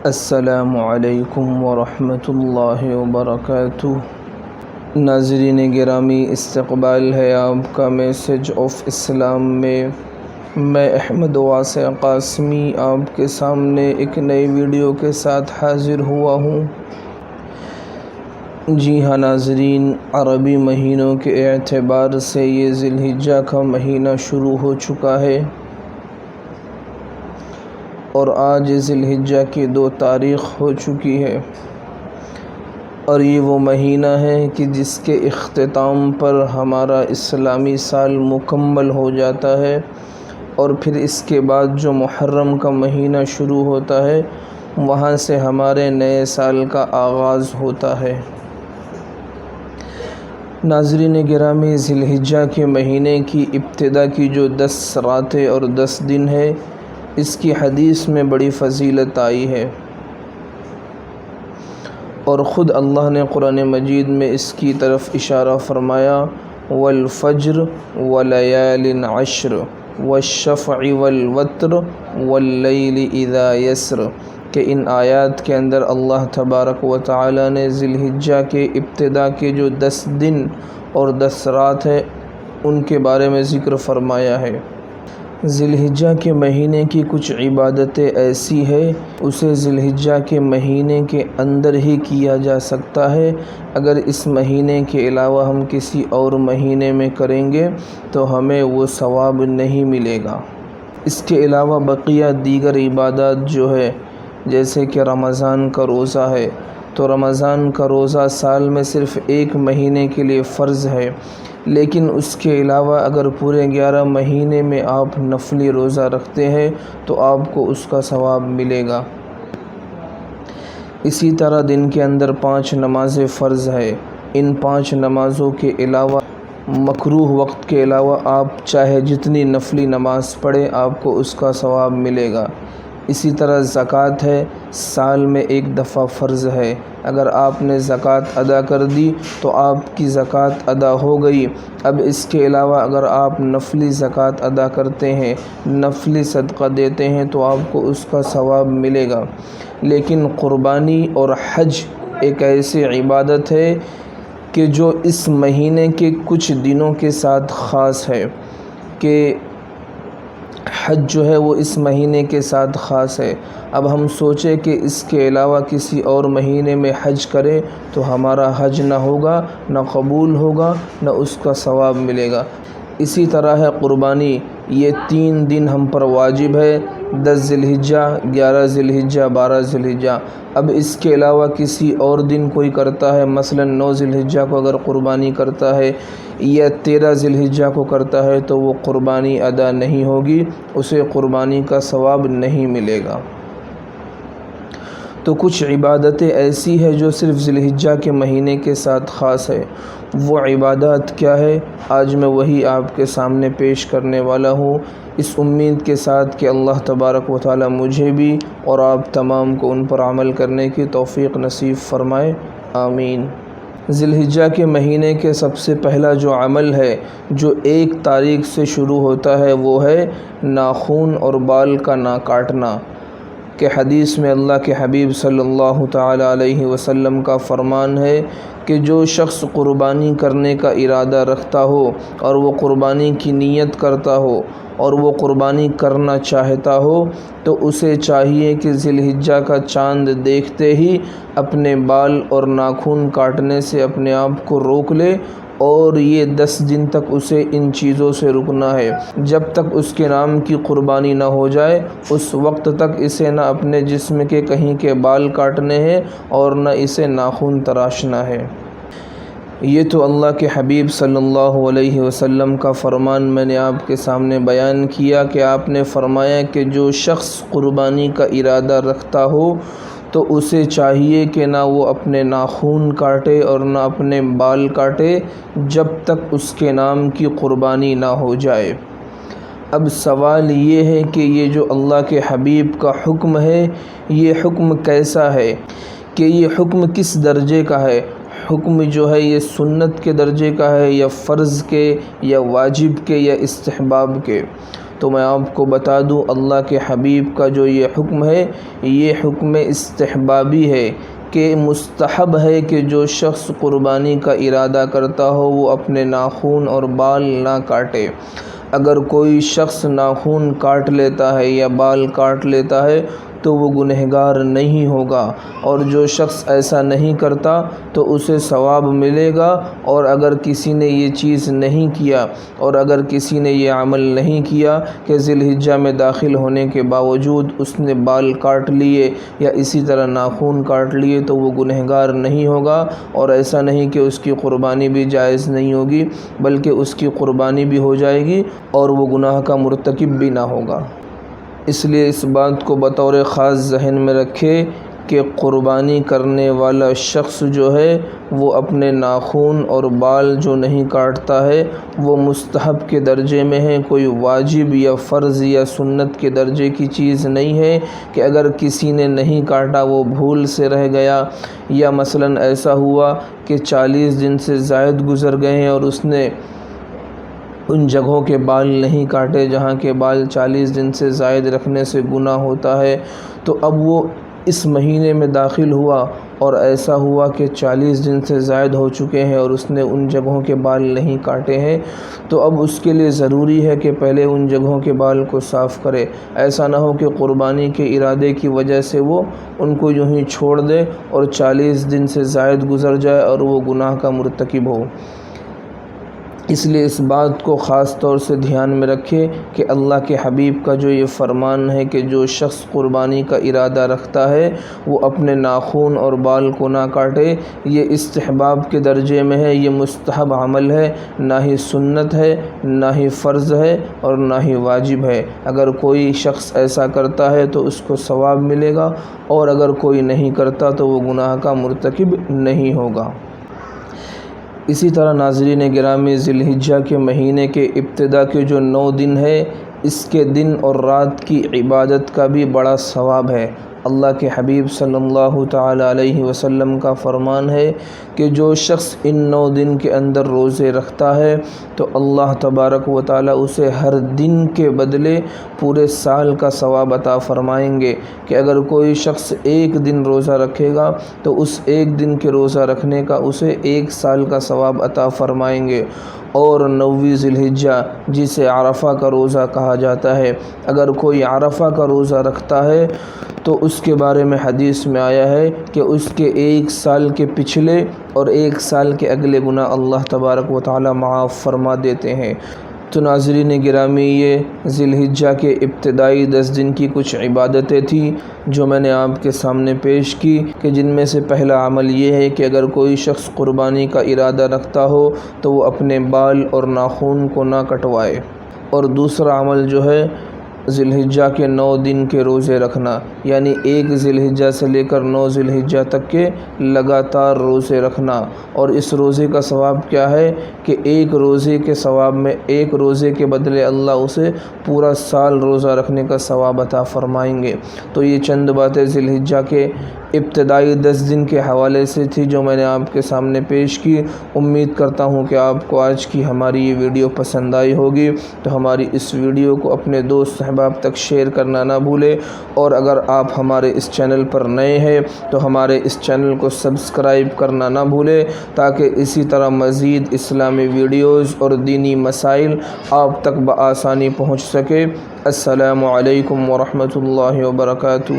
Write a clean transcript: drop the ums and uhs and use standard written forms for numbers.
السلام علیکم ورحمۃ اللہ وبرکاتہ۔ ناظرین گرامی، استقبال ہے آپ کا میسج آف اسلام میں احمد واسع قاسمی آپ کے سامنے ایک نئی ویڈیو کے ساتھ حاضر ہوا ہوں۔ جی ہاں ناظرین، عربی مہینوں کے اعتبار سے یہ ذی الحجہ کا مہینہ شروع ہو چکا ہے اور آج ذی الحجہ کی 2 تاریخ ہو چکی ہے، اور یہ وہ مہینہ ہے کہ جس کے اختتام پر ہمارا اسلامی سال مکمل ہو جاتا ہے، اور پھر اس کے بعد جو محرم کا مہینہ شروع ہوتا ہے وہاں سے ہمارے نئے سال کا آغاز ہوتا ہے۔ ناظرین گرامی، ذی الحجہ کے مہینے کی ابتدا کی جو 10 راتیں اور 10 دن ہے، اس کی حدیث میں بڑی فضیلت آئی ہے، اور خود اللہ نے قرآن مجید میں اس کی طرف اشارہ فرمایا، والفجر وليال عشر والشفع والوتر واللیل اذا یسر، کہ ان آیات کے اندر اللہ تبارک و تعالی نے ذی الحجہ کے ابتدا کے جو 10 دن اور 10 رات ہے ان کے بارے میں ذکر فرمایا ہے۔ ذی الحجہ کے مہینے کی کچھ عبادتیں ایسی ہے اسے ذی الحجہ کے مہینے کے اندر ہی کیا جا سکتا ہے، اگر اس مہینے کے علاوہ ہم کسی اور مہینے میں کریں گے تو ہمیں وہ ثواب نہیں ملے گا۔ اس کے علاوہ بقیہ دیگر عبادات جو ہے، جیسے کہ رمضان کا روزہ ہے، تو رمضان کا روزہ سال میں صرف 1 مہینے کے لیے فرض ہے، لیکن اس کے علاوہ اگر پورے 11 مہینے میں آپ نفلی روزہ رکھتے ہیں تو آپ کو اس کا ثواب ملے گا۔ اسی طرح دن کے اندر 5 نمازیں فرض ہے، ان 5 نمازوں کے علاوہ مکروہ وقت کے علاوہ آپ چاہے جتنی نفلی نماز پڑھیں آپ کو اس کا ثواب ملے گا۔ اسی طرح زکوٰۃ ہے، سال میں 1 دفعہ فرض ہے، اگر آپ نے زکوٰۃ ادا کر دی تو آپ کی زکوٰۃ ادا ہو گئی۔ اب اس کے علاوہ اگر آپ نفلی زکوٰۃ ادا کرتے ہیں، نفلی صدقہ دیتے ہیں تو آپ کو اس کا ثواب ملے گا۔ لیکن قربانی اور حج ایک ایسی عبادت ہے کہ جو اس مہینے کے کچھ دنوں کے ساتھ خاص ہے، کہ حج جو ہے وہ اس مہینے کے ساتھ خاص ہے۔ اب ہم سوچیں کہ اس کے علاوہ کسی اور مہینے میں حج کریں تو ہمارا حج نہ ہوگا، نہ قبول ہوگا، نہ اس کا ثواب ملے گا۔ اسی طرح ہے قربانی، یہ 3 دن ہم پر واجب ہے، 10 ذی الحجہ، 11 ذی الحجہ، 12 ذی الحجہ۔ اب اس کے علاوہ کسی اور دن کوئی کرتا ہے، مثلا 9 ذی الحجہ کو اگر قربانی کرتا ہے یا 13 ذی الحجہ کو کرتا ہے تو وہ قربانی ادا نہیں ہوگی، اسے قربانی کا ثواب نہیں ملے گا۔ تو کچھ عبادتیں ایسی ہے جو صرف ذی الحجہ کے مہینے کے ساتھ خاص ہے۔ وہ عبادات کیا ہے، آج میں وہی آپ کے سامنے پیش کرنے والا ہوں، اس امید کے ساتھ کہ اللہ تبارک و تعالی مجھے بھی اور آپ تمام کو ان پر عمل کرنے کی توفیق نصیب فرمائے، آمین۔ ذی الحجہ کے مہینے کے سب سے پہلا جو عمل ہے جو 1 تاریخ سے شروع ہوتا ہے وہ ہے ناخن اور بال کا نہ کاٹنا، کہ حدیث میں اللہ کے حبیب صلی اللہ تعالی علیہ وسلم کا فرمان ہے کہ جو شخص قربانی کرنے کا ارادہ رکھتا ہو اور وہ قربانی کی نیت کرتا ہو اور وہ قربانی کرنا چاہتا ہو تو اسے چاہیے کہ ذی الحجہ کا چاند دیکھتے ہی اپنے بال اور ناخن کاٹنے سے اپنے آپ کو روک لے، اور یہ 10 دن تک اسے ان چیزوں سے رکنا ہے، جب تک اس کے نام کی قربانی نہ ہو جائے اس وقت تک اسے نہ اپنے جسم کے کہیں کے بال کاٹنے ہیں اور نہ اسے ناخن تراشنا ہے۔ یہ تو اللہ کے حبیب صلی اللہ علیہ وسلم کا فرمان میں نے آپ کے سامنے بیان کیا کہ آپ نے فرمایا کہ جو شخص قربانی کا ارادہ رکھتا ہو تو اسے چاہیے کہ نہ وہ اپنے ناخن کاٹے اور نہ اپنے بال کاٹے جب تک اس کے نام کی قربانی نہ ہو جائے۔ اب سوال یہ ہے کہ یہ جو اللہ کے حبیب کا حکم ہے یہ حکم کیسا ہے، کہ یہ حکم کس درجے کا ہے؟ حکم جو ہے یہ سنت کے درجے کا ہے یا فرض کے یا واجب کے یا استحباب کے؟ تو میں آپ کو بتا دوں اللہ کے حبیب کا جو یہ حکم ہے یہ حکم استحبابی ہے کہ مستحب ہے کہ جو شخص قربانی کا ارادہ کرتا ہو وہ اپنے ناخن اور بال نہ کاٹے۔ اگر کوئی شخص ناخن کاٹ لیتا ہے یا بال کاٹ لیتا ہے تو وہ گنہگار نہیں ہوگا، اور جو شخص ایسا نہیں کرتا تو اسے ثواب ملے گا۔ اور اگر کسی نے یہ چیز نہیں کیا اور اگر کسی نے یہ عمل نہیں کیا کہ ذی الحجہ میں داخل ہونے کے باوجود اس نے بال کاٹ لیے یا اسی طرح ناخن کاٹ لیے تو وہ گنہگار نہیں ہوگا، اور ایسا نہیں کہ اس کی قربانی بھی جائز نہیں ہوگی بلکہ اس کی قربانی بھی ہو جائے گی اور وہ گناہ کا مرتکب بھی نہ ہوگا۔ اس لیے اس بات کو بطور خاص ذہن میں رکھے کہ قربانی کرنے والا شخص جو ہے وہ اپنے ناخن اور بال جو نہیں کاٹتا ہے وہ مستحب کے درجے میں ہے، کوئی واجب یا فرض یا سنت کے درجے کی چیز نہیں ہے کہ اگر کسی نے نہیں کاٹا وہ بھول سے رہ گیا، یا مثلا ایسا ہوا کہ 40 دن سے زائد گزر گئے ہیں اور اس نے ان جگہوں کے بال نہیں کاٹے جہاں کے بال 40 دن سے زائد رکھنے سے گناہ ہوتا ہے، تو اب وہ اس مہینے میں داخل ہوا اور ایسا ہوا کہ 40 دن سے زائد ہو چکے ہیں اور اس نے ان جگہوں کے بال نہیں کاٹے ہیں، تو اب اس کے لیے ضروری ہے کہ پہلے ان جگہوں کے بال کو صاف کرے۔ ایسا نہ ہو کہ قربانی کے ارادے کی وجہ سے وہ ان کو یوں ہی چھوڑ دے اور 40 دن سے زائد گزر جائے اور وہ گناہ کا مرتکب ہو۔ اس لیے اس بات کو خاص طور سے دھیان میں رکھے کہ اللہ کے حبیب کا جو یہ فرمان ہے کہ جو شخص قربانی کا ارادہ رکھتا ہے وہ اپنے ناخن اور بال کو نہ کاٹے، یہ استحباب کے درجے میں ہے، یہ مستحب عمل ہے، نہ ہی سنت ہے، نہ ہی فرض ہے اور نہ ہی واجب ہے۔ اگر کوئی شخص ایسا کرتا ہے تو اس کو ثواب ملے گا، اور اگر کوئی نہیں کرتا تو وہ گناہ کا مرتکب نہیں ہوگا۔ اسی طرح ناظرین گرامی، ذی الحجہ کے مہینے کے ابتدا کے جو 9 دن ہے اس کے دن اور رات کی عبادت کا بھی بڑا ثواب ہے۔ اللہ کے حبیب صلی اللہ تعالی علیہ وسلم کا فرمان ہے کہ جو شخص ان 9 دن کے اندر روزے رکھتا ہے تو اللہ تبارک و تعالی اسے ہر دن کے بدلے پورے سال کا ثواب عطا فرمائیں گے، کہ اگر کوئی شخص ایک دن روزہ رکھے گا تو اس ایک دن کے روزہ رکھنے کا اسے 1 سال کا ثواب عطا فرمائیں گے۔ اور 9ویں ذی الحجہ جسے عرفہ کا روزہ کہا جاتا ہے، اگر کوئی عرفہ کا روزہ رکھتا ہے تو اس کے بارے میں حدیث میں آیا ہے کہ اس کے 1 سال کے پچھلے اور 1 سال کے اگلے گناہ اللہ تبارک و تعالی معاف فرما دیتے ہیں۔ تو ناظرین گرامی، یہ ذی الحجہ کے ابتدائی 10 دن کی کچھ عبادتیں تھیں جو میں نے آپ کے سامنے پیش کی، کہ جن میں سے پہلا عمل یہ ہے کہ اگر کوئی شخص قربانی کا ارادہ رکھتا ہو تو وہ اپنے بال اور ناخن کو نہ کٹوائے، اور دوسرا عمل جو ہے ذی الحجہ کے 9 دن کے روزے رکھنا، یعنی 1 ذی الحجہ سے لے کر 9 ذی الحجہ تک کے لگاتار روزے رکھنا۔ اور اس روزے کا ثواب کیا ہے کہ 1 روزے کے ثواب میں 1 روزے کے بدلے اللہ اسے پورا سال روزہ رکھنے کا ثواب عطا فرمائیں گے۔ تو یہ چند باتیں ذی الحجہ کے ابتدائی 10 دن کے حوالے سے تھی جو میں نے آپ کے سامنے پیش کی۔ امید کرتا ہوں کہ آپ کو آج کی ہماری یہ ویڈیو پسند آئی ہوگی، تو ہماری اس ویڈیو کو اپنے دوست احباب تک شیئر کرنا نہ بھولیں، اور اگر آپ ہمارے اس چینل پر نئے ہیں تو ہمارے اس چینل کو سبسکرائب کرنا نہ بھولیں تاکہ اسی طرح مزید اسلامی ویڈیوز اور دینی مسائل آپ تک بآسانی پہنچ سکے۔ السلام علیکم ورحمۃ اللہ وبرکاتہ۔